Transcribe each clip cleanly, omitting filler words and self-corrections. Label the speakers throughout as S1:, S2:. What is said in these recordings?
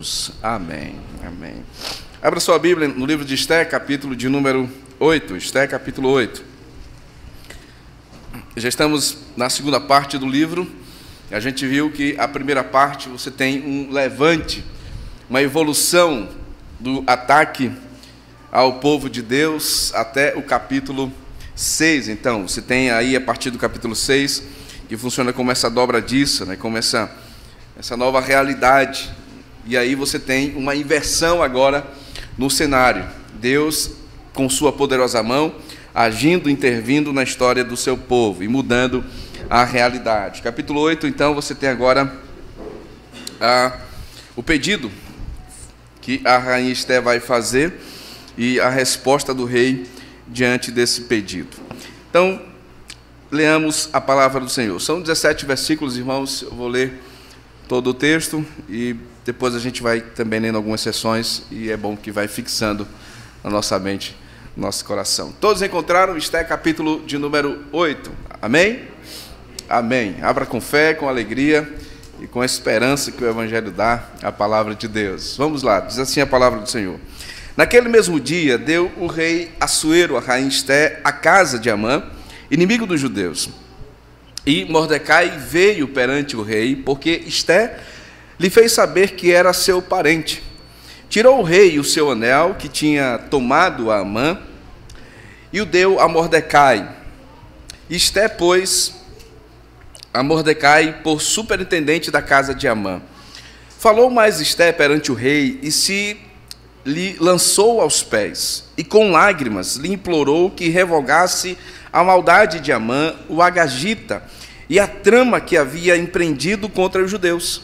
S1: Jesus. Amém. Amém. Abra sua Bíblia no livro de Esté, capítulo de número 8. Esté, capítulo 8. Já estamos na segunda parte do livro. A gente viu que a primeira parte você tem um levante, uma evolução do ataque ao povo de Deus até o capítulo 6. Então, você tem aí a partir do capítulo 6, que funciona como essa dobradiça, né? Como essa nova realidade. E aí você tem uma inversão agora no cenário. Deus, com sua poderosa mão, agindo, intervindo na história do seu povo e mudando a realidade. Capítulo 8, então, você tem agora o pedido que a rainha Esté vai fazer e a resposta do rei diante desse pedido. Então, leamos a palavra do Senhor. São 17 versículos, irmãos. Eu vou ler todo o texto e depois a gente vai também lendo algumas sessões e é bom que vai fixando na nossa mente, no nosso coração. Todos encontraram Esté, capítulo de número 8. Amém? Amém. Abra com fé, com alegria e com a esperança que o Evangelho dá à palavra de Deus. Vamos lá, diz assim a palavra do Senhor. Naquele mesmo dia, deu o rei Assuero, a rainha Esté, a casa de Amã, inimigo dos judeus. E Mordecai veio perante o rei, porque Esté lhe fez saber que era seu parente. Tirou o rei o seu anel, que tinha tomado a Amã, e o deu a Mordecai. Esté, pois, a Mordecai por superintendente da casa de Amã. Falou mais Esté perante o rei, e se lhe lançou aos pés, e com lágrimas lhe implorou que revogasse a maldade de Amã, o agagita, e a trama que havia empreendido contra os judeus.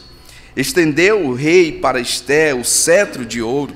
S1: Estendeu o rei para Esté o cetro de ouro.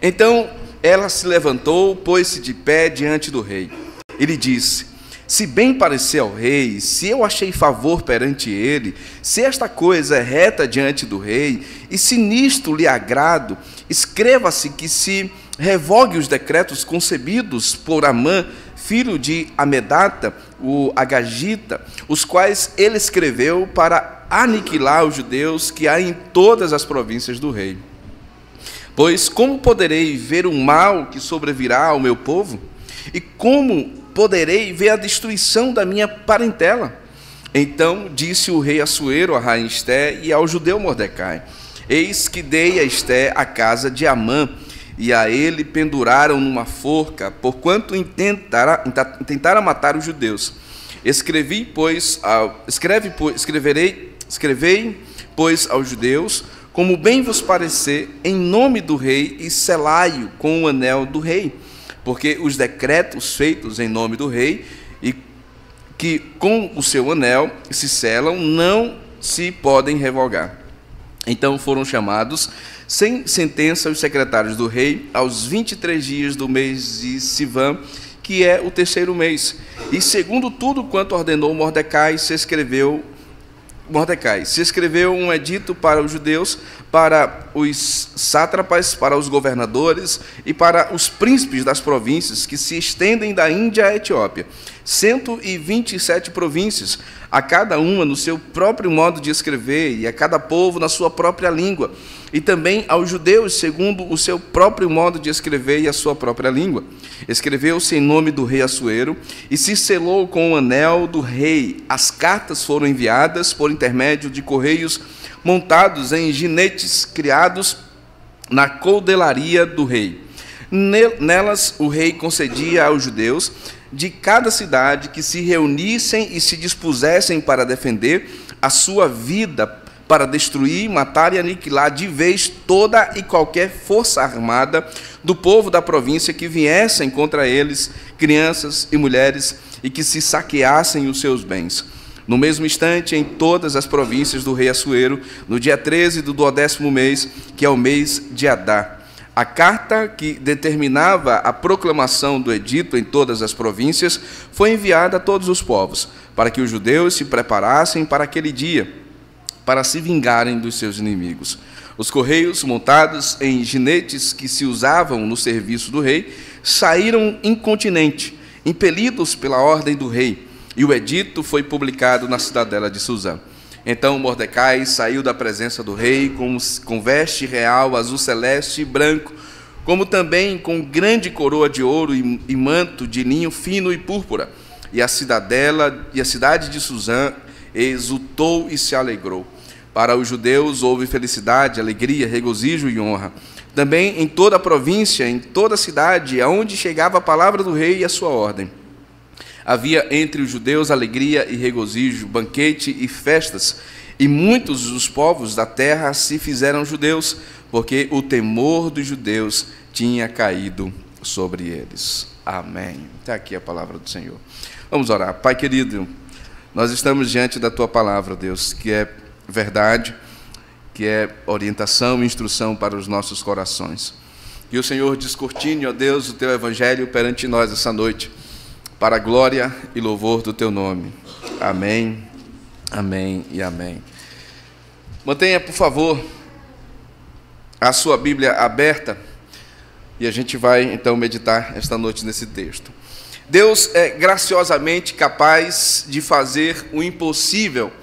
S1: Então ela se levantou, pôs-se de pé diante do rei. E lhe disse: se bem parecer ao rei, se eu achei favor perante ele, se esta coisa é reta diante do rei, e se nisto lhe agrado, escreva-se que se revogue os decretos concebidos por Amã, filho de Amedata, o agagita, os quais ele escreveu para aniquilar os judeus que há em todas as províncias do rei. Pois como poderei ver o mal que sobrevirá ao meu povo? E como poderei ver a destruição da minha parentela? Então disse o rei Assuero à rainha Esté e ao judeu Mordecai: eis que dei a Esté a casa de Amã, e a ele penduraram numa forca, porquanto intentara matar os judeus. Escrevei, pois, aos judeus, como bem vos parecer, em nome do rei, e selai-o com o anel do rei, porque os decretos feitos em nome do rei, e que com o seu anel se selam, não se podem revogar. Então foram chamados sem sentença os secretários do rei aos 23 dias do mês de Sivan, que é o terceiro mês. E segundo tudo quanto ordenou Mordecai, se escreveu um edito para os judeus, para os sátrapas, para os governadores e para os príncipes das províncias que se estendem da Índia à Etiópia. 127 províncias, a cada uma no seu próprio modo de escrever, e a cada povo na sua própria língua, e também aos judeus segundo o seu próprio modo de escrever e a sua própria língua. Escreveu-se em nome do rei Assuero, e se selou com o anel do rei. As cartas foram enviadas por intermédio de correios montados em ginetes criados na coudelaria do rei. Nelas o rei concedia aos judeus de cada cidade que se reunissem e se dispusessem para defender a sua vida, para destruir, matar e aniquilar de vez toda e qualquer força armada do povo da província que viessem contra eles, crianças e mulheres, e que se saqueassem os seus bens. No mesmo instante, em todas as províncias do rei Assuero, no dia 13 do 12º mês, que é o mês de Adar, a carta que determinava a proclamação do edito em todas as províncias foi enviada a todos os povos, para que os judeus se preparassem para aquele dia, para se vingarem dos seus inimigos. Os correios, montados em ginetes que se usavam no serviço do rei, saíram incontinenti, impelidos pela ordem do rei, e o edito foi publicado na cidadela de Suzã. Então Mordecai saiu da presença do rei com veste real, azul celeste e branco, como também com grande coroa de ouro e manto de linho fino e púrpura. E a cidade de Suzã exultou e se alegrou. Para os judeus houve felicidade, alegria, regozijo e honra. Também em toda a província, em toda a cidade, aonde chegava a palavra do rei e a sua ordem. Havia entre os judeus alegria e regozijo, banquete e festas, e muitos dos povos da terra se fizeram judeus, porque o temor dos judeus tinha caído sobre eles. Amém. Está aqui a palavra do Senhor. Vamos orar. Pai querido, nós estamos diante da Tua palavra, Deus, que é verdade, que é orientação e instrução para os nossos corações. Que o Senhor descortine, ó Deus, o Teu Evangelho perante nós essa noite, para a glória e louvor do Teu nome. Amém, amém e amém. Mantenha, por favor, a sua Bíblia aberta e a gente vai, então, meditar esta noite nesse texto. Deus é graciosamente capaz de fazer o impossível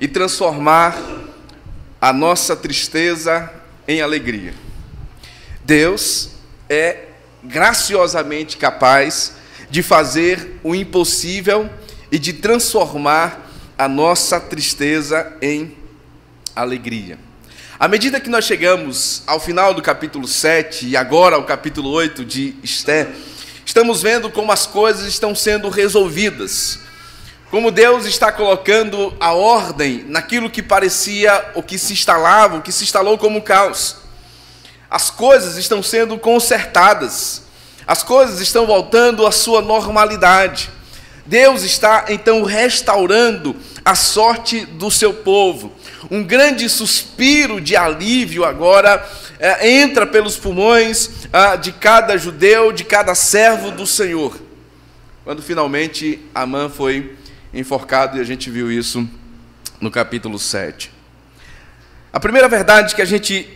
S1: e transformar a nossa tristeza em alegria. Deus é graciosamente capaz de fazer o impossível e de transformar a nossa tristeza em alegria. À medida que nós chegamos ao final do capítulo 7 e agora ao capítulo 8 de Esther, estamos vendo como as coisas estão sendo resolvidas, como Deus está colocando a ordem naquilo que parecia o que se instalava, o que se instalou como caos. As coisas estão sendo consertadas. As coisas estão voltando à sua normalidade. Deus está, então, restaurando a sorte do seu povo. Um grande suspiro de alívio agora entra pelos pulmões de cada judeu, de cada servo do Senhor. Quando finalmente Amã foi enforcado, e a gente viu isso no capítulo 7. A primeira verdade que a gente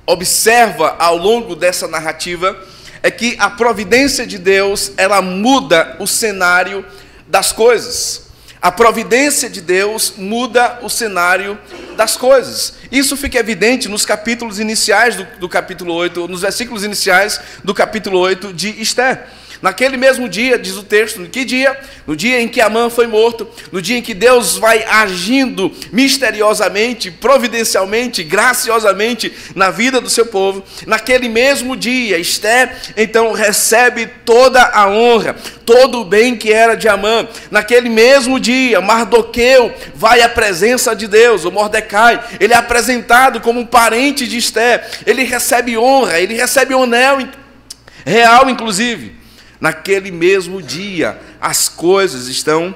S1: observa ao longo dessa narrativa é que a providência de Deus, ela muda o cenário das coisas. A providência de Deus muda o cenário das coisas. Isso fica evidente nos capítulos iniciais do capítulo 8, nos versículos iniciais do capítulo 8 de Esther. Naquele mesmo dia, diz o texto, que dia? No dia em que Amã foi morto, no dia em que Deus vai agindo misteriosamente, providencialmente, graciosamente na vida do seu povo, naquele mesmo dia, Esther, então, recebe toda a honra, todo o bem que era de Amã. Naquele mesmo dia, Mardoqueu vai à presença de Deus, o Mordecai, ele é apresentado como um parente de Esther, ele recebe honra, ele recebe um anel real, inclusive. Naquele mesmo dia, as coisas estão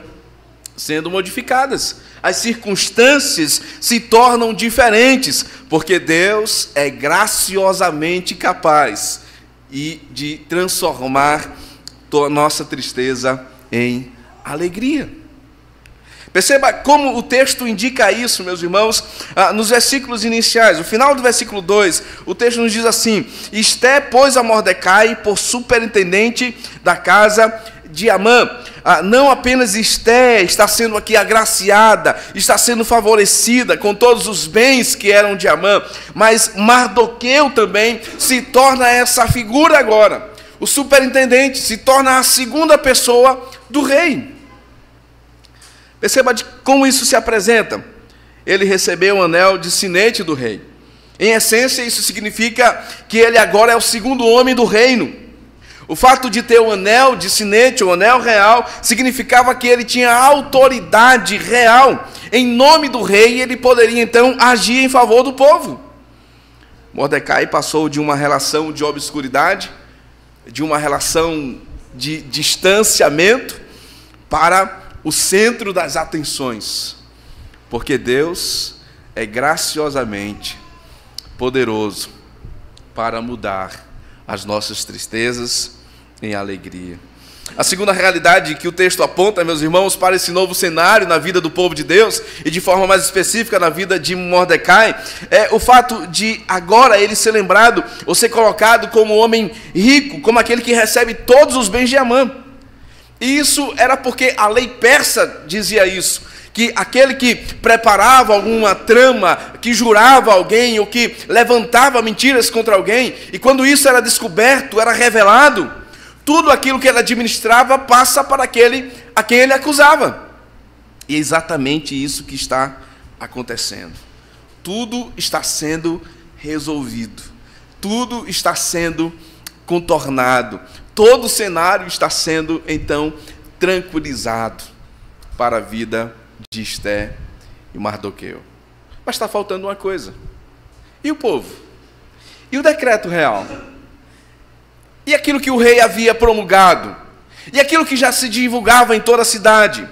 S1: sendo modificadas. As circunstâncias se tornam diferentes, porque Deus é graciosamente capaz de transformar a nossa tristeza em alegria. Perceba como o texto indica isso, meus irmãos, nos versículos iniciais. No final do versículo 2, o texto nos diz assim: Esther pôs a Mordecai por superintendente da casa de Amã. Não apenas Esther está sendo aqui agraciada, está sendo favorecida com todos os bens que eram de Amã, mas Mardoqueu também se torna essa figura agora. O superintendente se torna a segunda pessoa do rei. Perceba como isso se apresenta. Ele recebeu o anel de sinete do rei. Em essência, isso significa que ele agora é o segundo homem do reino. O fato de ter o anel de sinete, o anel real, significava que ele tinha autoridade real. Em nome do rei, ele poderia então agir em favor do povo. Mordecai passou de uma relação de obscuridade, de uma relação de distanciamento, para o centro das atenções, porque Deus é graciosamente poderoso para mudar as nossas tristezas em alegria. A segunda realidade que o texto aponta, meus irmãos, para esse novo cenário na vida do povo de Deus, e de forma mais específica na vida de Mordecai, é o fato de agora ele ser lembrado, ou ser colocado como homem rico, como aquele que recebe todos os bens de Amã. E isso era porque a lei persa dizia isso, que aquele que preparava alguma trama, que jurava alguém, ou que levantava mentiras contra alguém, e quando isso era descoberto, era revelado, tudo aquilo que ele administrava passa para aquele a quem ele acusava. E é exatamente isso que está acontecendo. Tudo está sendo resolvido. Tudo está sendo contornado. Todo o cenário está sendo, então, tranquilizado para a vida de Esther e Mardoqueu. Mas está faltando uma coisa. E o povo? E o decreto real? E aquilo que o rei havia promulgado? E aquilo que já se divulgava em toda a cidade?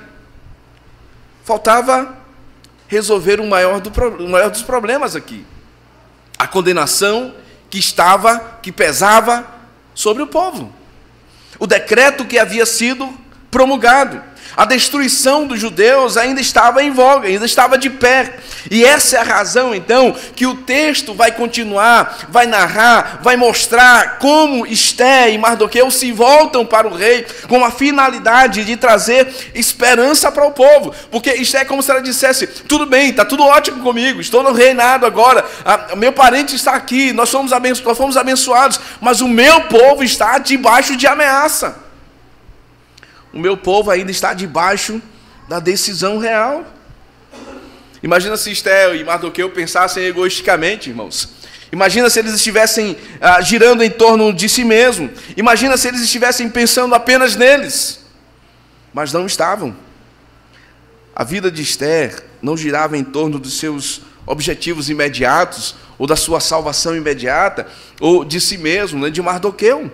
S1: Faltava resolver o maior dos problemas aqui. A condenação que pesava sobre o povo. O decreto que havia sido promulgado. A destruição dos judeus ainda estava em voga, ainda estava de pé. E essa é a razão, então, que o texto vai continuar, vai narrar, vai mostrar como Esther e Mardoqueu se voltam para o rei com a finalidade de trazer esperança para o povo. Porque Esther é como se ela dissesse: tudo bem, está tudo ótimo comigo, estou no reinado agora, meu parente está aqui, nós fomos abençoados, mas o meu povo está debaixo de ameaça. O meu povo ainda está debaixo da decisão real. Imagina se Esther e Mardoqueu pensassem egoisticamente, irmãos. Imagina se eles estivessem girando em torno de si mesmo. Imagina se eles estivessem pensando apenas neles. Mas não estavam. A vida de Esther não girava em torno dos seus objetivos imediatos, ou da sua salvação imediata, ou de si mesmo, né, de Mardoqueu.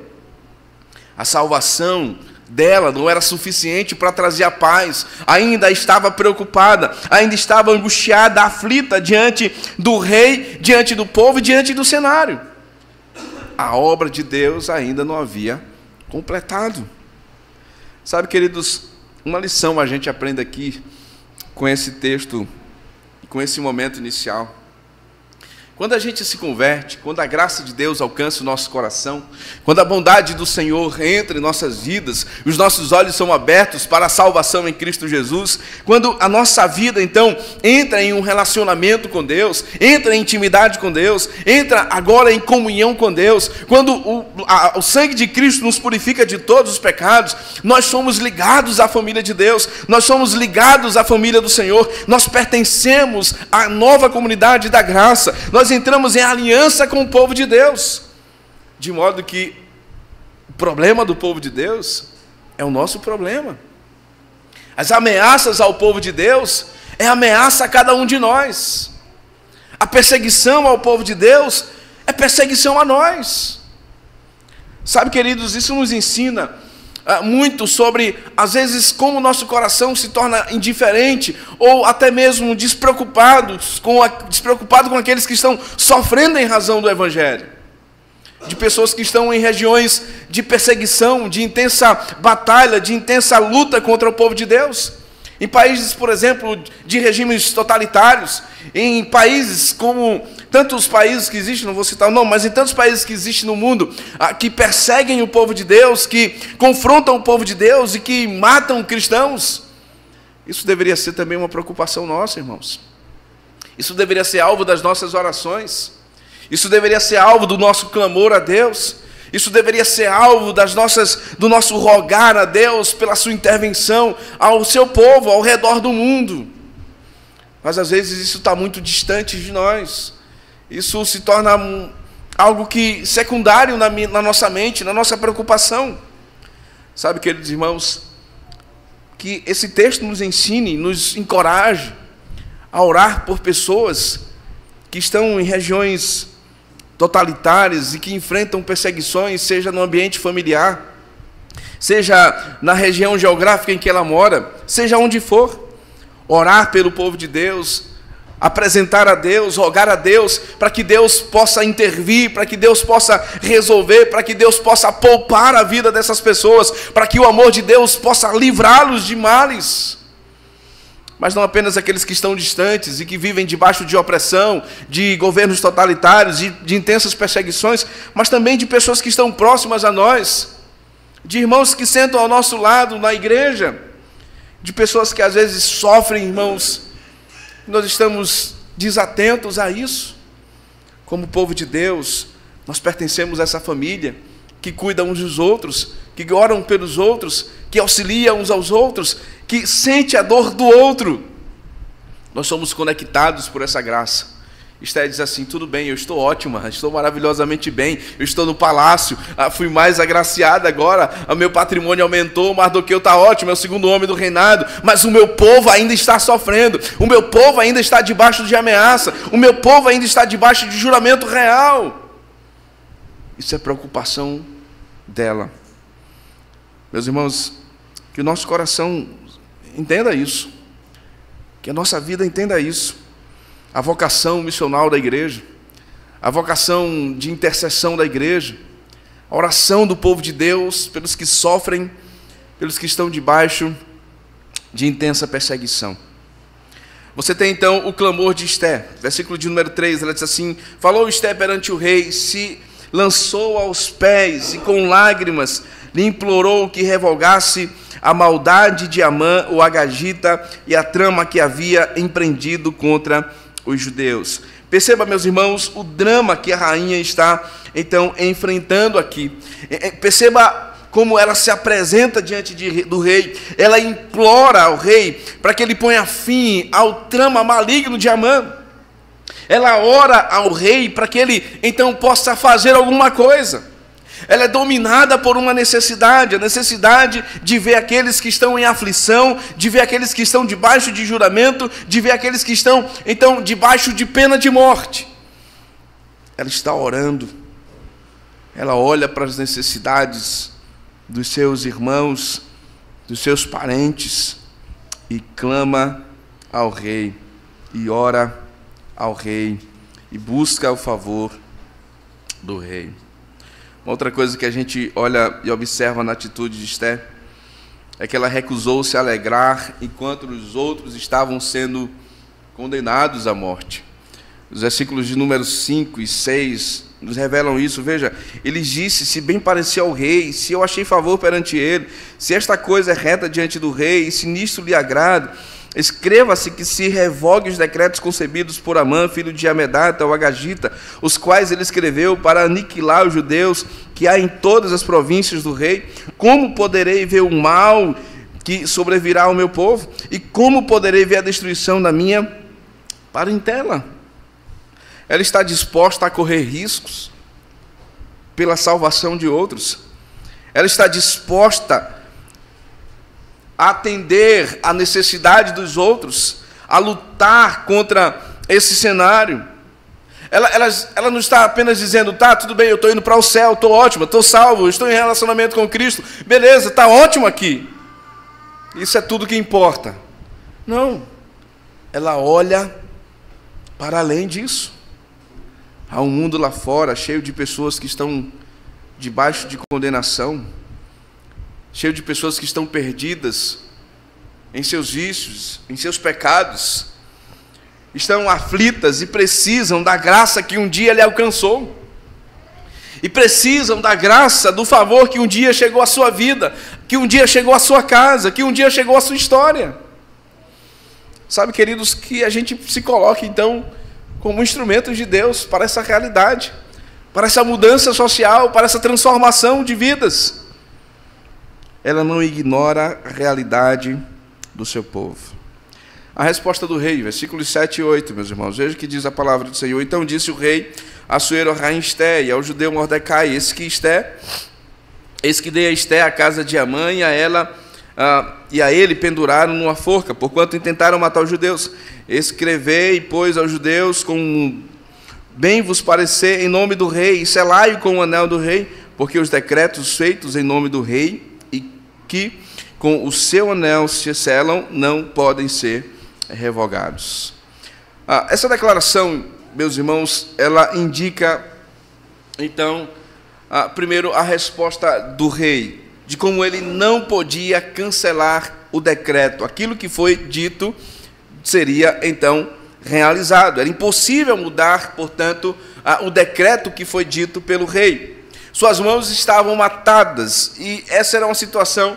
S1: A salvação dela não era suficiente para trazer a paz, ainda estava preocupada, ainda estava angustiada, aflita diante do rei, diante do povo e diante do cenário. A obra de Deus ainda não havia completado. Sabe, queridos, uma lição a gente aprende aqui com esse texto, com esse momento inicial. Quando a gente se converte, quando a graça de Deus alcança o nosso coração, quando a bondade do Senhor entra em nossas vidas, os nossos olhos são abertos para a salvação em Cristo Jesus, quando a nossa vida, então, entra em um relacionamento com Deus, entra em intimidade com Deus, entra agora em comunhão com Deus, quando o sangue de Cristo nos purifica de todos os pecados, nós somos ligados à família de Deus, nós somos ligados à família do Senhor, nós pertencemos à nova comunidade da graça, nós entramos em aliança com o povo de Deus, de modo que o problema do povo de Deus é o nosso problema. As ameaças ao povo de Deus é ameaça a cada um de nós. A perseguição ao povo de Deus é perseguição a nós. Sabe, queridos, isso nos ensina muito sobre, às vezes, como o nosso coração se torna indiferente ou até mesmo despreocupado com aqueles que estão sofrendo em razão do Evangelho. De pessoas que estão em regiões de perseguição, de intensa batalha, de intensa luta contra o povo de Deus. Em países, por exemplo, de regimes totalitários, em países como tantos países que existem, não vou citar o nome, mas em tantos países que existem no mundo, que perseguem o povo de Deus, que confrontam o povo de Deus e que matam cristãos. Isso deveria ser também uma preocupação nossa, irmãos. Isso deveria ser alvo das nossas orações. Isso deveria ser alvo do nosso clamor a Deus. Isso deveria ser alvo do nosso rogar a Deus pela sua intervenção ao seu povo, ao redor do mundo. Mas às vezes isso está muito distante de nós. Isso se torna algo secundário na nossa mente, na nossa preocupação. Sabe, queridos irmãos, que esse texto nos ensine, nos encoraje a orar por pessoas que estão em regiões totalitárias e que enfrentam perseguições, seja no ambiente familiar, seja na região geográfica em que ela mora, seja onde for. Orar pelo povo de Deus, apresentar a Deus, rogar a Deus, para que Deus possa intervir, para que Deus possa resolver, para que Deus possa poupar a vida dessas pessoas, para que o amor de Deus possa livrá-los de males. Mas não apenas aqueles que estão distantes e que vivem debaixo de opressão, de governos totalitários, de intensas perseguições, mas também de pessoas que estão próximas a nós, de irmãos que sentam ao nosso lado na igreja, de pessoas que às vezes sofrem, irmãos. Nós estamos desatentos a isso. Como povo de Deus, nós pertencemos a essa família que cuida uns dos outros, que oram pelos outros, que auxilia uns aos outros, que sente a dor do outro. Nós somos conectados por essa graça. Esté diz assim: tudo bem, eu estou ótima, estou maravilhosamente bem, eu estou no palácio, fui mais agraciada agora, o meu patrimônio aumentou, Mardoqueu está ótimo, é o segundo homem do reinado, mas o meu povo ainda está sofrendo, o meu povo ainda está debaixo de ameaça, o meu povo ainda está debaixo de juramento real. Isso é preocupação dela. Meus irmãos, que o nosso coração entenda isso, que a nossa vida entenda isso. A vocação missional da igreja, a vocação de intercessão da igreja, a oração do povo de Deus pelos que sofrem, pelos que estão debaixo de intensa perseguição. Você tem então o clamor de Esté, versículo de número 3, ela diz assim: falou Esté perante o rei, se lançou aos pés e com lágrimas lhe implorou que revogasse a maldade de Amã, o agagita, e a trama que havia empreendido contra os judeus. Perceba, meus irmãos, o drama que a rainha está, então, enfrentando aqui. Perceba como ela se apresenta diante do rei. Ela implora ao rei para que ele ponha fim ao trama maligno de Amã. Ela ora ao rei para que ele, então, possa fazer alguma coisa. Ela é dominada por uma necessidade, a necessidade de ver aqueles que estão em aflição, de ver aqueles que estão debaixo de juramento, de ver aqueles que estão, então, debaixo de pena de morte. Ela está orando, ela olha para as necessidades dos seus irmãos, dos seus parentes, e clama ao rei, e ora ao rei, e busca o favor do rei. Outra coisa que a gente olha e observa na atitude de Esté é que ela recusou-se a alegrar enquanto os outros estavam sendo condenados à morte. Os versículos de número 5 e 6 nos revelam isso. Veja, ele disse: se bem parecia ao rei, se eu achei favor perante ele, se esta coisa é reta diante do rei, e se nisto lhe agrada, escreva-se que se revogue os decretos concebidos por Amã, filho de Amedata, o agagita, os quais ele escreveu para aniquilar os judeus que há em todas as províncias do rei. Como poderei ver o mal que sobrevirá ao meu povo? E como poderei ver a destruição da minha parentela? Ela está disposta a correr riscos pela salvação de outros. Ela está disposta a atender à necessidade dos outros, a lutar contra esse cenário. Ela não está apenas dizendo: tá, tudo bem, eu estou indo para o céu, estou ótimo, estou salvo, estou em relacionamento com Cristo, beleza, está ótimo aqui, isso é tudo que importa. Não, ela olha para além disso. Há um mundo lá fora cheio de pessoas que estão debaixo de condenação, cheio de pessoas que estão perdidas em seus vícios, em seus pecados, estão aflitas e precisam da graça que um dia lhe alcançou, e precisam da graça, do favor que um dia chegou à sua vida, que um dia chegou à sua casa, que um dia chegou à sua história. Sabe, queridos, que a gente se coloque então como instrumentos de Deus para essa realidade, para essa mudança social, para essa transformação de vidas. Ela não ignora a realidade do seu povo. A resposta do rei, versículos 7 e 8, meus irmãos. Veja o que diz a palavra do Senhor. Então disse o rei a sua rainha Esté e ao judeu Mordecai: eis que dei a Esté a casa de Amã, e a ele penduraram numa forca, porquanto intentaram matar os judeus. Escrevei, pois, aos judeus, como bem vos parecer, em nome do rei, e selai-o com o anel do rei, porque os decretos feitos em nome do rei, e que com o seu anel se selam, não podem ser revogados. Essa declaração, meus irmãos, ela indica, então, primeiro, a resposta do rei, de como ele não podia cancelar o decreto. Aquilo que foi dito seria, então, realizado. Era impossível mudar, portanto, o decreto que foi dito pelo rei. Suas mãos estavam atadas, e essa era uma situação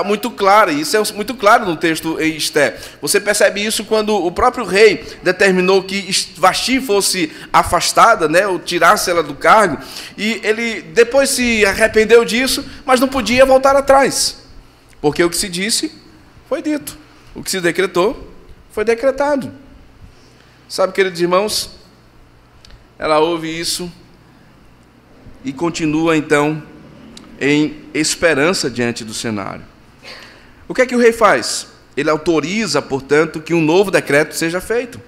S1: muito clara, e isso é muito claro no texto em Esther. Você percebe isso quando o próprio rei determinou que Vasti fosse afastada, né, ou tirasse ela do cargo, e ele depois se arrependeu disso, mas não podia voltar atrás, porque o que se disse foi dito, o que se decretou foi decretado. Sabe, queridos irmãos, ela ouve isso e continua então em esperança diante do cenário. O que é que o rei faz? Ele autoriza, portanto, que um novo decreto seja feito.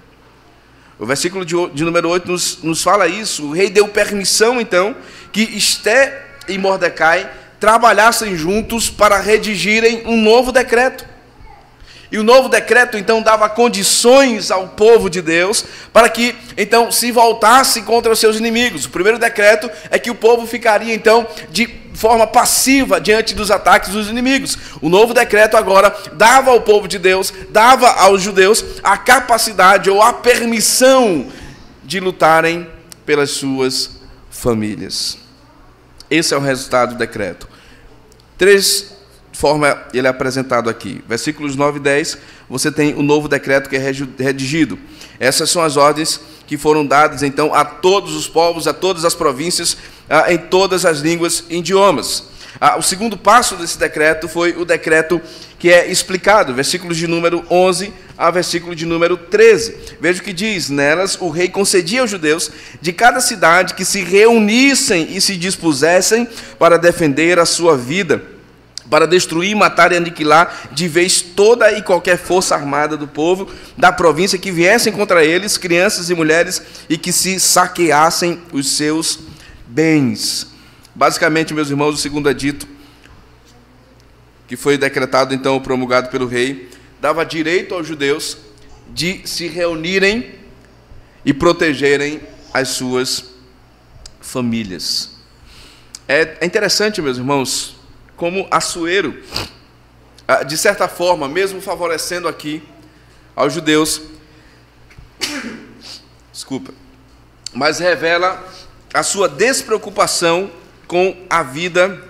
S1: O versículo de número 8 nos fala isso. O rei deu permissão, então, que Esther e Mordecai trabalhassem juntos para redigirem um novo decreto. E o novo decreto, então, dava condições ao povo de Deus para que, então, se voltasse contra os seus inimigos. O primeiro decreto é que o povo ficaria, então, de forma passiva diante dos ataques dos inimigos. O novo decreto agora dava ao povo de Deus, dava aos judeus a capacidade ou a permissão de lutarem pelas suas famílias. Esse é o resultado do decreto. Três forma ele é apresentado aqui. Versículos 9 e 10, você tem o novo decreto que é redigido. Essas são as ordens que foram dadas, então, a todos os povos, a todas as províncias, em todas as línguas e idiomas. O segundo passo desse decreto foi o decreto que é explicado, versículos de número 11 a versículo de número 13. Veja o que diz: nelas o rei concedia aos judeus de cada cidade que se reunissem e se dispusessem para defender a sua vida, para destruir, matar e aniquilar de vez toda e qualquer força armada do povo da província que viessem contra eles, crianças e mulheres, e que se saqueassem os seus bens. Basicamente, meus irmãos, o segundo edito, que foi decretado, então, promulgado pelo rei, dava direito aos judeus de se reunirem e protegerem as suas famílias. É interessante, meus irmãos, como Assuero, de certa forma, mesmo favorecendo aqui aos judeus, mas revela a sua despreocupação com a vida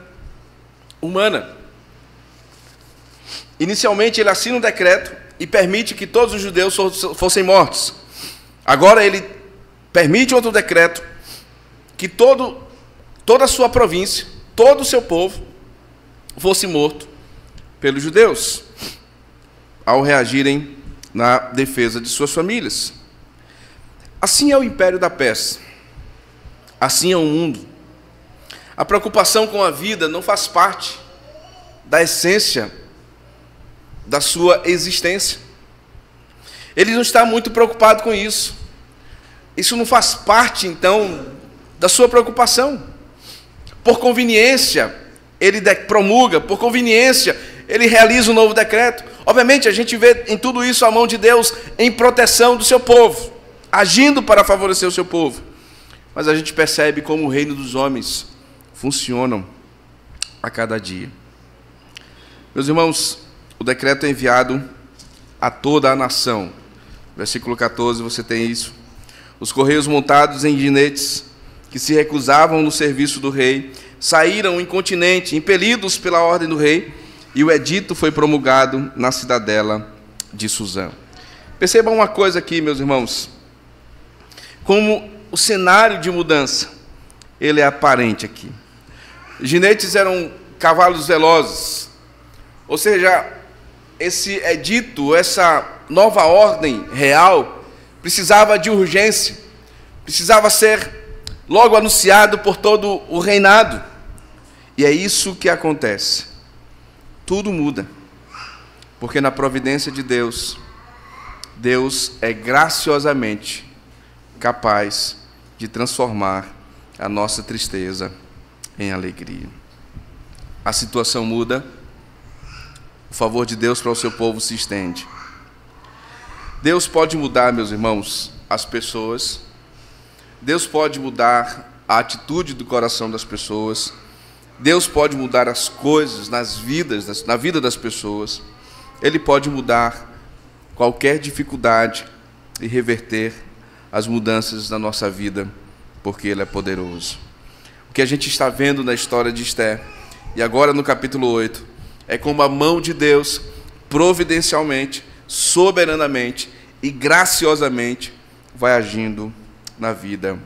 S1: humana. Inicialmente ele assina um decreto e permite que todos os judeus fossem mortos. Agora ele permite outro decreto que toda a sua província, todo o seu povo, fosse morto pelos judeus, ao reagirem na defesa de suas famílias. Assim é o império da Pérsia, assim é o mundo. A preocupação com a vida não faz parte da essência da sua existência. Ele não está muito preocupado com isso. Isso não faz parte, então, da sua preocupação. Por conveniência, ele promulga, por conveniência, ele realiza um novo decreto. Obviamente, a gente vê em tudo isso a mão de Deus em proteção do seu povo, agindo para favorecer o seu povo. Mas a gente percebe como o reino dos homens funcionam a cada dia. Meus irmãos, o decreto é enviado a toda a nação. Versículo 14, você tem isso. Os correios montados em jinetes, que se recusavam no serviço do rei, saíram incontinenti, impelidos pela ordem do rei, e o edito foi promulgado na cidadela de Suzã. Percebam uma coisa aqui, meus irmãos, como o cenário de mudança, ele é aparente aqui. Jinetes eram cavalos velozes, ou seja, esse edito, essa nova ordem real, precisava de urgência, precisava ser logo anunciado por todo o reinado. E é isso que acontece. Tudo muda, porque na providência de Deus, Deus é graciosamente capaz de transformar a nossa tristeza em alegria. A situação muda, o favor de Deus para o seu povo se estende. Deus pode mudar, meus irmãos, as pessoas. Deus pode mudar a atitude do coração das pessoas. Deus pode mudar as coisas na vida das pessoas. Ele pode mudar qualquer dificuldade e reverter as mudanças na nossa vida, porque Ele é poderoso. O que a gente está vendo na história de Esther, e agora no capítulo 8, É como a mão de Deus, providencialmente, soberanamente e graciosamente, vai agindo na vida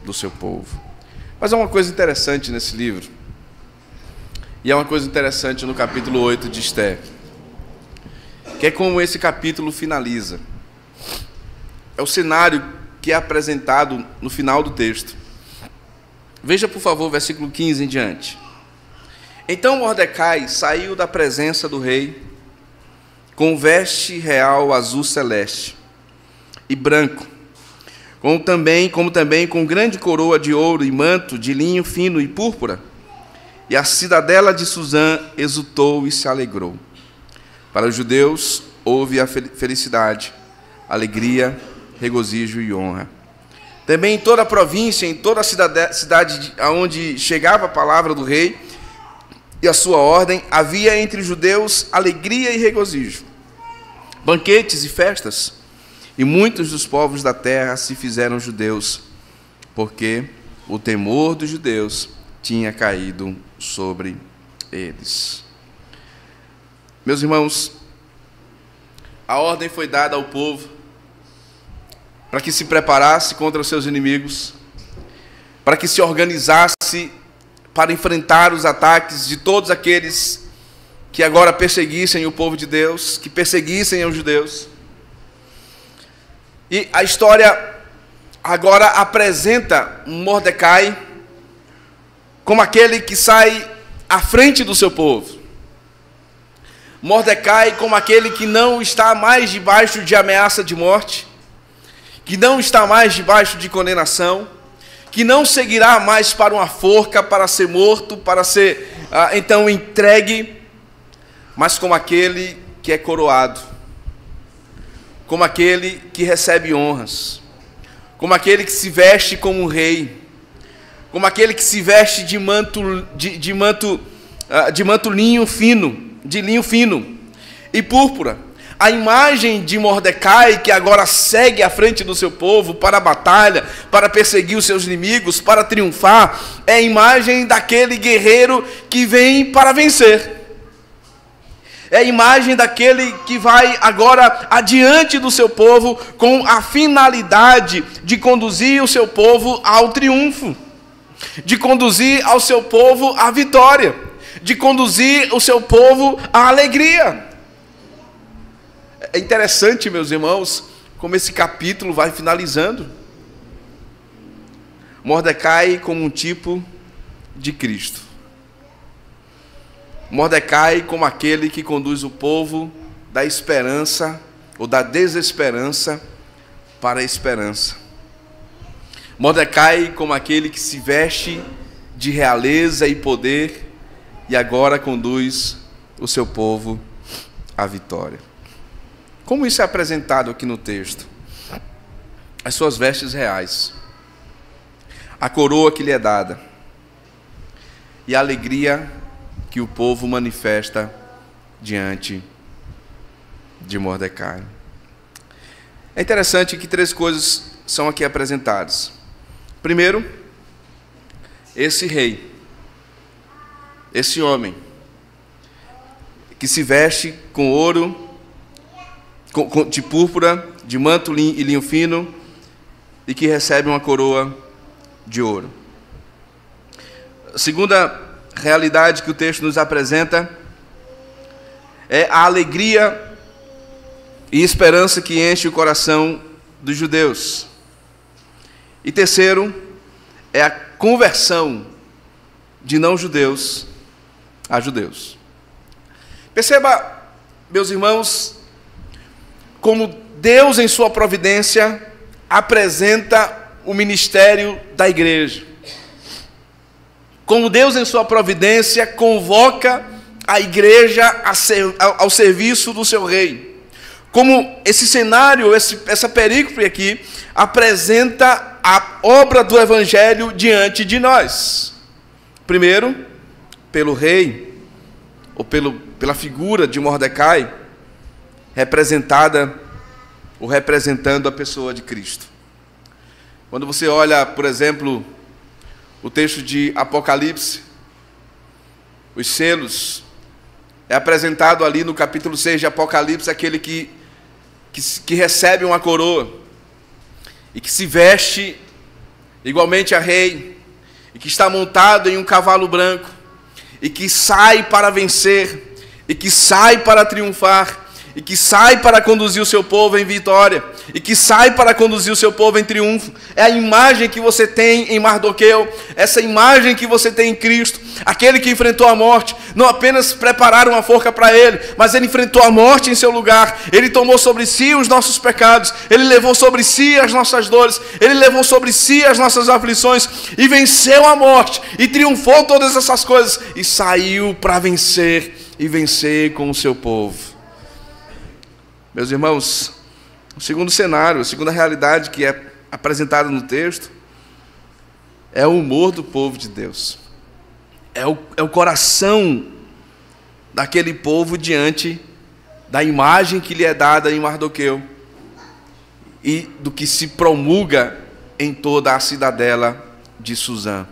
S1: do seu povo. Mas há uma coisa interessante nesse livro, e é uma coisa interessante no capítulo 8 de Esther, que é como esse capítulo finaliza. É o cenário que é apresentado no final do texto. Veja, por favor, o versículo 15 em diante. Então Mordecai saiu da presença do rei com veste real azul celeste e branco, como também com grande coroa de ouro e manto de linho fino e púrpura. E a cidadela de Suzã exultou e se alegrou. Para os judeus houve a felicidade, alegria, regozijo e honra. Também em toda a província, em toda a cidade aonde chegava a palavra do rei e a sua ordem, havia entre os judeus alegria e regozijo, banquetes e festas, e muitos dos povos da terra se fizeram judeus, porque o temor dos judeus tinha caído sobre eles. Meus irmãos, a ordem foi dada ao povo para que se preparasse contra os seus inimigos, para que se organizasse para enfrentar os ataques de todos aqueles que agora perseguissem o povo de Deus, que perseguissem os judeus. E a história agora apresenta Mordecai como aquele que sai à frente do seu povo. Mordecai como aquele que não está mais debaixo de ameaça de morte, que não está mais debaixo de condenação, que não seguirá mais para uma forca, para ser morto, para ser então entregue, mas como aquele que é coroado, como aquele que recebe honras, como aquele que se veste como um rei, como aquele que se veste de manto linho fino e púrpura. A imagem de Mordecai, que agora segue à frente do seu povo para a batalha, para perseguir os seus inimigos, para triunfar, é a imagem daquele guerreiro que vem para vencer. É a imagem daquele que vai agora adiante do seu povo com a finalidade de conduzir o seu povo ao triunfo, de conduzir ao seu povo à vitória, de conduzir o seu povo à alegria. É interessante, meus irmãos, como esse capítulo vai finalizando. Mordecai como um tipo de Cristo. Mordecai como aquele que conduz o povo da esperança ou da desesperança para a esperança. Mordecai como aquele que se veste de realeza e poder e agora conduz o seu povo à vitória. Como isso é apresentado aqui no texto? As suas vestes reais, a coroa que lhe é dada e a alegria que o povo manifesta diante de Mordecai. É interessante que 3 coisas são aqui apresentadas. Primeiro, esse rei, esse homem, que se veste com ouro, de púrpura, de manto e linho fino, e que recebe uma coroa de ouro. A segunda realidade que o texto nos apresenta é a alegria e esperança que enche o coração dos judeus. E terceiro, é a conversão de não-judeus a judeus. Perceba, meus irmãos, como Deus, em sua providência, apresenta o ministério da igreja. Como Deus, em sua providência, convoca a igreja ao serviço do seu rei. Como esse cenário, essa perícope aqui, apresenta a obra do evangelho diante de nós. Primeiro, pelo rei, ou pela figura de Mordecai, representada ou representando a pessoa de Cristo. Quando você olha, por exemplo, o texto de Apocalipse, os selos é apresentado ali no capítulo 6 de Apocalipse, aquele que recebe uma coroa e que se veste igualmente a rei, e que está montado em um cavalo branco, e que sai para vencer, e que sai para triunfar, e que sai para conduzir o seu povo em vitória, e que sai para conduzir o seu povo em triunfo. É a imagem que você tem em Mardoqueu, essa imagem que você tem em Cristo, aquele que enfrentou a morte. Não apenas prepararam uma forca para ele, mas ele enfrentou a morte em seu lugar. Ele tomou sobre si os nossos pecados, ele levou sobre si as nossas dores, ele levou sobre si as nossas aflições, e venceu a morte, e triunfou todas essas coisas, e saiu para vencer, e vencer com o seu povo. Meus irmãos, o segundo cenário, a segunda realidade que é apresentada no texto é o humor do povo de Deus. É o coração daquele povo diante da imagem que lhe é dada em Mardoqueu e do que se promulga em toda a cidadela de Suzã.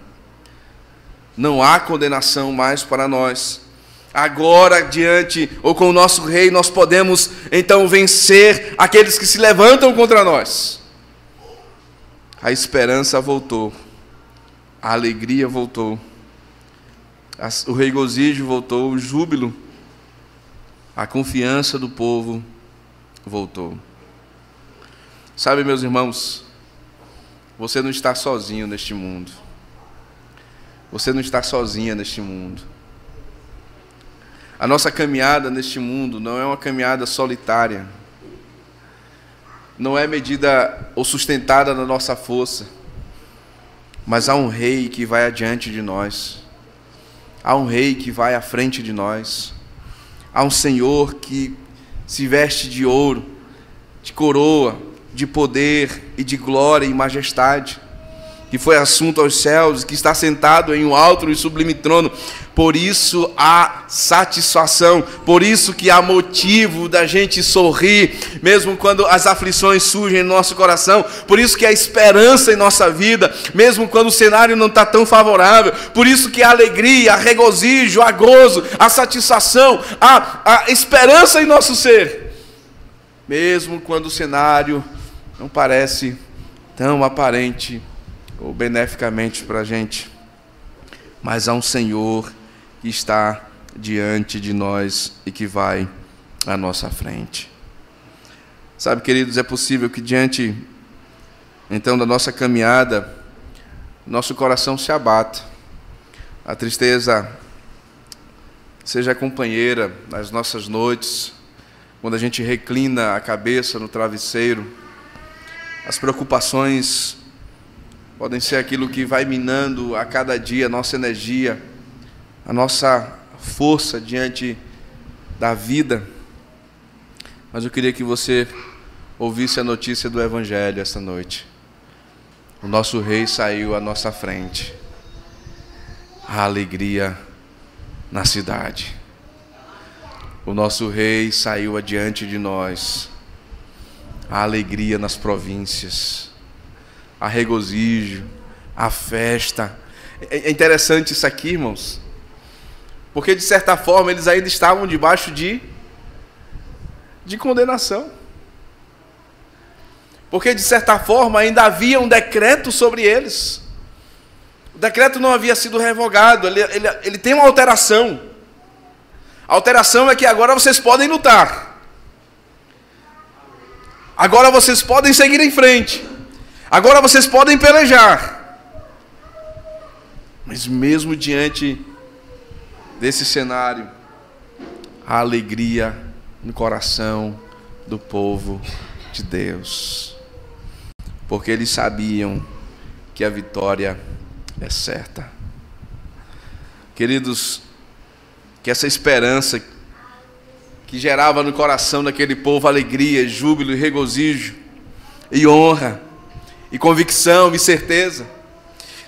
S1: Não há condenação mais para nós. Agora, diante, ou com o nosso rei, nós podemos então vencer aqueles que se levantam contra nós. A esperança voltou, a alegria voltou, o regozijo voltou, o júbilo, a confiança do povo voltou. Sabe, meus irmãos, você não está sozinho neste mundo. Você não está sozinha neste mundo. A nossa caminhada neste mundo não é uma caminhada solitária. Não é medida ou sustentada na nossa força. Mas há um rei que vai adiante de nós. Há um rei que vai à frente de nós. Há um Senhor que se veste de ouro, de coroa, de poder e de glória e majestade, que foi assunto aos céus, que está sentado em um alto e sublime trono. Por isso há satisfação, por isso que há motivo da gente sorrir, mesmo quando as aflições surgem no nosso coração, por isso que há esperança em nossa vida, mesmo quando o cenário não está tão favorável, por isso que há alegria, há regozijo, há gozo, há satisfação, há esperança em nosso ser, mesmo quando o cenário não parece tão aparente ou beneficamente para a gente, mas há um Senhor que está diante de nós e que vai à nossa frente. Sabe, queridos, é possível que diante, então, da nossa caminhada, nosso coração se abata, a tristeza seja companheira nas nossas noites, quando a gente reclina a cabeça no travesseiro, as preocupações podem ser aquilo que vai minando a cada dia a nossa energia, a nossa força diante da vida. Mas eu queria que você ouvisse a notícia do Evangelho esta noite. O nosso rei saiu à nossa frente. A alegria na cidade. O nosso rei saiu adiante de nós. A alegria nas províncias. A regozijo, a festa. É interessante isso aqui, irmãos, porque de certa forma eles ainda estavam debaixo de condenação. Porque de certa forma ainda havia um decreto sobre eles. O decreto não havia sido revogado, ele tem uma alteração. A alteração é que agora vocês podem lutar. Agora vocês podem seguir em frente. Agora vocês podem pelejar. Mas mesmo diante desse cenário, a alegria no coração do povo de Deus. Porque eles sabiam que a vitória é certa. Queridos, que essa esperança que gerava no coração daquele povo alegria, júbilo e regozijo, e honra, e convicção e certeza,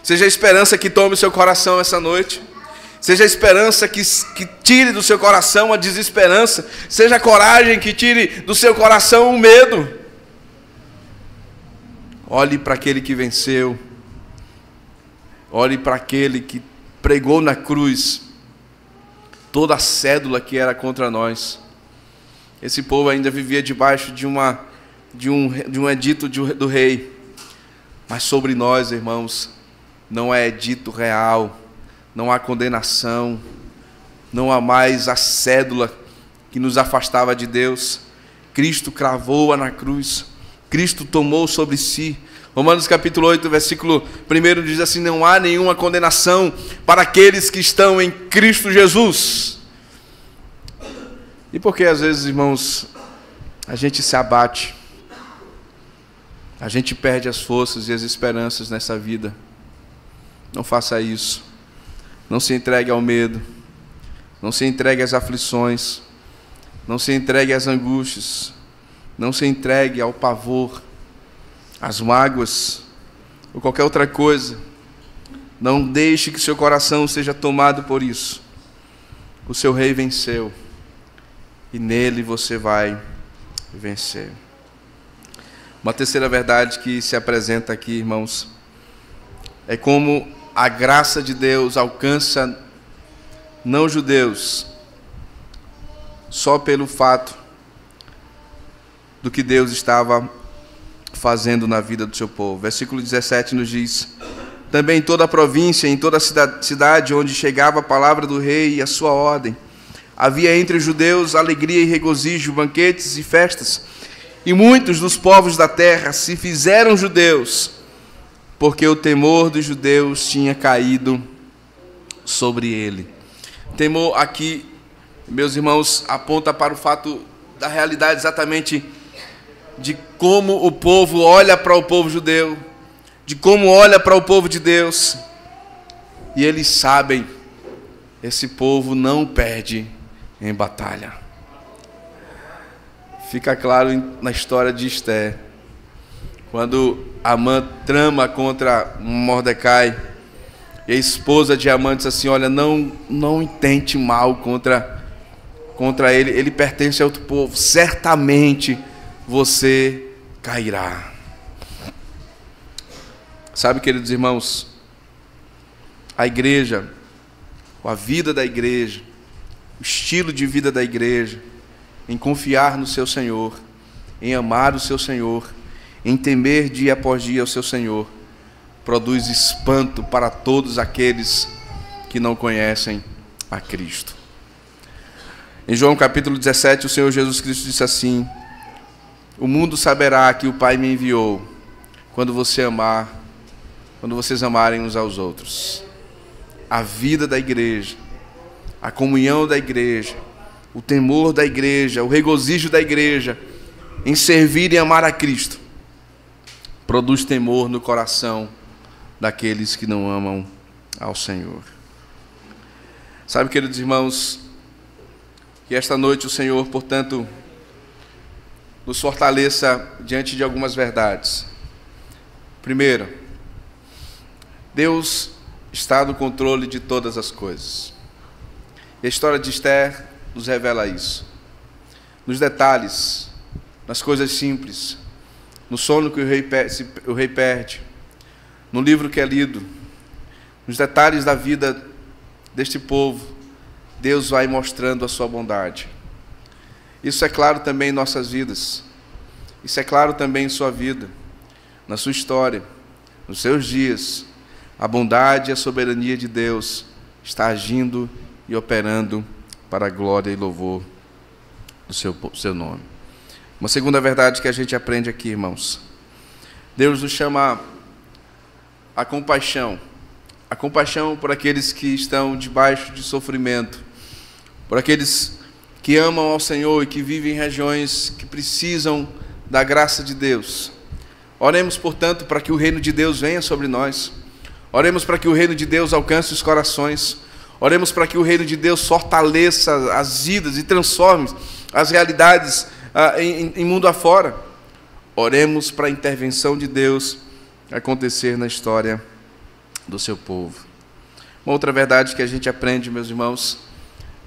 S1: seja a esperança que tome o seu coração essa noite, seja a esperança que tire do seu coração a desesperança, seja a coragem que tire do seu coração o medo. Olhe para aquele que venceu, olhe para aquele que pregou na cruz toda a cédula que era contra nós. Esse povo ainda vivia debaixo de um edito do rei. Mas sobre nós, irmãos, não é edito real, não há condenação, não há mais a cédula que nos afastava de Deus. Cristo cravou-a na cruz, Cristo tomou sobre si. Romanos capítulo 8, versículo 1 diz assim: não há nenhuma condenação para aqueles que estão em Cristo Jesus. E por que às vezes, irmãos, a gente se abate, a gente perde as forças e as esperanças nessa vida? Não faça isso. Não se entregue ao medo, não se entregue às aflições, não se entregue às angústias, não se entregue ao pavor, às mágoas ou qualquer outra coisa. Não deixe que seu coração seja tomado por isso. O seu rei venceu e nele você vai vencer. Uma terceira verdade que se apresenta aqui, irmãos, é como a graça de Deus alcança não-judeus só pelo fato do que Deus estava fazendo na vida do seu povo. Versículo 17 nos diz: também em toda a província, em toda a cidade onde chegava a palavra do rei e a sua ordem, havia entre os judeus alegria e regozijo, banquetes e festas, e muitos dos povos da terra se fizeram judeus, porque o temor dos judeus tinha caído sobre ele. Temor aqui, meus irmãos, aponta para o fato da realidade exatamente de como o povo olha para o povo judeu, de como olha para o povo de Deus. E eles sabem, esse povo não perde em batalha. Fica claro na história de Esther, quando Amã trama contra Mordecai, e a esposa de Amã diz assim: olha, não intente mal contra ele, ele pertence a outro povo, certamente você cairá. Sabe, queridos irmãos, a igreja, a vida da igreja, o estilo de vida da igreja, em confiar no seu Senhor, em amar o seu Senhor, em temer dia após dia ao seu Senhor, produz espanto para todos aqueles que não conhecem a Cristo. Em João capítulo 17, o Senhor Jesus Cristo disse assim: o mundo saberá que o Pai me enviou quando vocês amarem uns aos outros. A vida da igreja, a comunhão da igreja, o temor da igreja, o regozijo da igreja em servir e amar a Cristo, produz temor no coração daqueles que não amam ao Senhor. Sabe, queridos irmãos, que esta noite o Senhor, portanto, nos fortaleça diante de algumas verdades. Primeiro, Deus está no controle de todas as coisas. E a história de Esther nos revela isso. Nos detalhes, nas coisas simples, no sono que o rei perde, no livro que é lido, nos detalhes da vida deste povo, Deus vai mostrando a sua bondade. Isso é claro também em nossas vidas. Isso é claro também em sua vida, na sua história, nos seus dias. A bondade e a soberania de Deus está agindo e operando para a glória e louvor do seu nome. Uma segunda verdade que a gente aprende aqui, irmãos: Deus nos chama a compaixão por aqueles que estão debaixo de sofrimento, por aqueles que amam ao Senhor e que vivem em regiões que precisam da graça de Deus. Oremos, portanto, para que o reino de Deus venha sobre nós. Oremos para que o reino de Deus alcance os corações. Oremos para que o reino de Deus fortaleça as vidas e transforme as realidades em mundo afora. Oremos para a intervenção de Deus acontecer na história do seu povo. Uma outra verdade que a gente aprende, meus irmãos,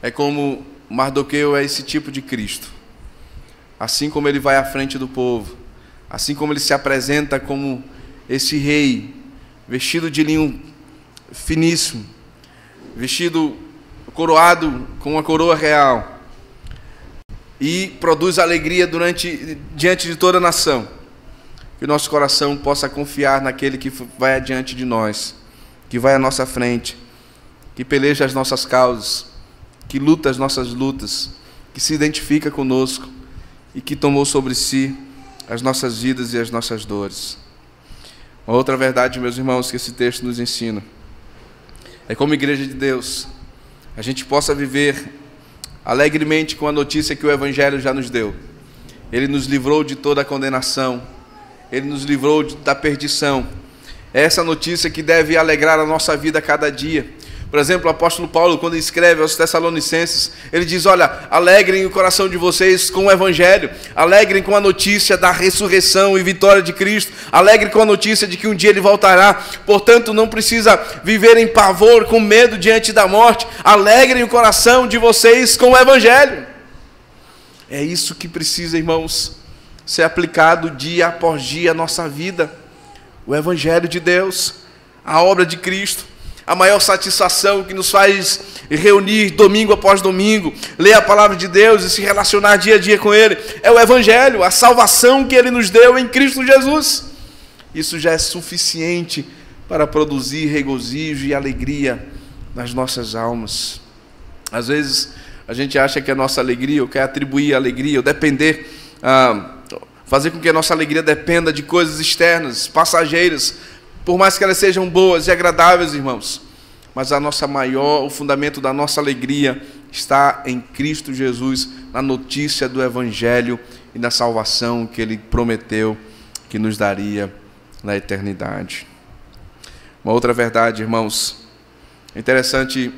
S1: é como Mardoqueu é esse tipo de Cristo. Assim como ele vai à frente do povo, assim como ele se apresenta como esse rei, vestido de linho finíssimo, vestido coroado com uma coroa real e produz alegria diante de toda a nação. Que o nosso coração possa confiar naquele que vai adiante de nós, que vai à nossa frente, que peleja as nossas causas, que luta as nossas lutas, que se identifica conosco e que tomou sobre si as nossas vidas e as nossas dores. Uma outra verdade, meus irmãos, que esse texto nos ensina é como igreja de Deus, a gente possa viver alegremente com a notícia que o Evangelho já nos deu. Ele nos livrou de toda a condenação, Ele nos livrou da perdição. É essa notícia que deve alegrar a nossa vida a cada dia. Por exemplo, o apóstolo Paulo, quando escreve aos Tessalonicenses, ele diz: olha, alegrem o coração de vocês com o Evangelho, alegrem com a notícia da ressurreição e vitória de Cristo, alegrem com a notícia de que um dia Ele voltará. Portanto, não precisa viver em pavor, com medo diante da morte. Alegrem o coração de vocês com o Evangelho. É isso que precisa, irmãos, ser aplicado dia após dia à nossa vida. O Evangelho de Deus, a obra de Cristo. A maior satisfação que nos faz reunir domingo após domingo, ler a palavra de Deus e se relacionar dia a dia com Ele, é o Evangelho, a salvação que Ele nos deu em Cristo Jesus. Isso já é suficiente para produzir regozijo e alegria nas nossas almas. Às vezes a gente acha que a nossa alegria, ou quer atribuir a alegria, ou depender, fazer com que a nossa alegria dependa de coisas externas, passageiras, por mais que elas sejam boas e agradáveis, irmãos. Mas o fundamento da nossa alegria está em Cristo Jesus, na notícia do Evangelho e na salvação que Ele prometeu que nos daria na eternidade. Uma outra verdade, irmãos, é interessante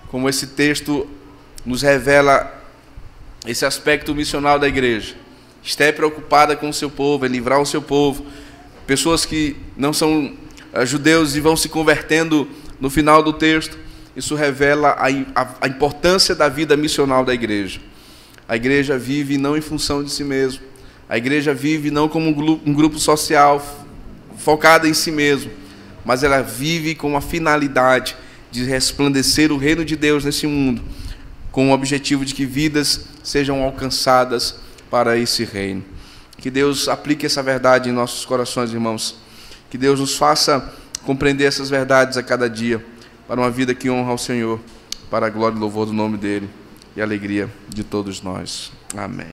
S1: como esse texto nos revela esse aspecto missional da igreja. Está preocupada com o seu povo, em livrar o seu povo. Pessoas que não são judeus e vão se convertendo no final do texto. Isso revela a importância da vida missional da igreja. A igreja vive não em função de si mesmo. A igreja vive não como um grupo social focado em si mesmo, mas ela vive com a finalidade de resplandecer o reino de Deus nesse mundo, com o objetivo de que vidas sejam alcançadas para esse reino. Que Deus aplique essa verdade em nossos corações, irmãos. Que Deus nos faça compreender essas verdades a cada dia, para uma vida que honra ao Senhor, para a glória e louvor do nome dele e a alegria de todos nós. Amém.